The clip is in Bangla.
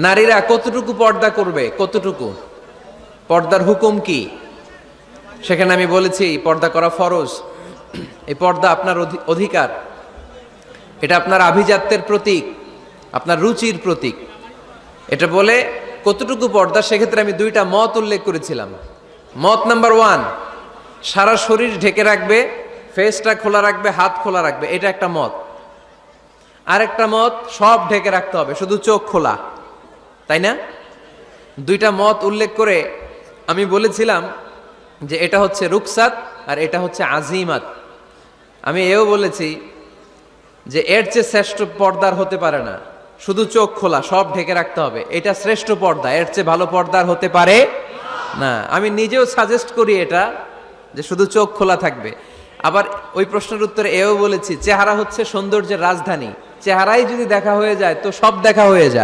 নারীরা কতটুকু পর্দা করবে, কতটুকু পর্দার হুকুম কি, সেখানে আমি বলেছি পর্দা করা ফরজ। এই পর্দা আপনার অধিকার, এটা আপনার আভিজাত্যের প্রতীক, আপনার রুচির প্রতীক। এটা বলে কতটুকু পর্দা, সেক্ষেত্রে আমি দুইটা মত উল্লেখ করেছিলাম। মত নাম্বার 1, সারা শরীর ঢেকে রাখবে, ফেসটা খোলা রাখবে, হাত খোলা রাখবে, এটা একটা মত। আরেকটা মত, সব ঢেকে রাখতে হবে, শুধু চোখ খোলা, তাই না? দুইটা মত উল্লেখ করে আমি বলেছিলাম যে এটা হচ্ছে রুকসাত আর এটা হচ্ছে আজিমাত। আমি এও বলেছি যে এর চেয়ে শ্রেষ্ঠ পর্দার হতে পারে না, শুধু চোখ খোলা, সব ঢেকে রাখতে হবে, এটা শ্রেষ্ঠ পর্দা, এর চেয়ে ভালো পর্দার হতে পারে না। আমি নিজেও সাজেস্ট করি এটা, যে শুধু চোখ খোলা থাকবে। আবার ওই প্রশ্নের উত্তরে এও বলেছি চেহারা হচ্ছে সৌন্দর্যের রাজধানী, চেহারাই যদি দেখা হয়ে যায় তো সব দেখা হয়ে যায়।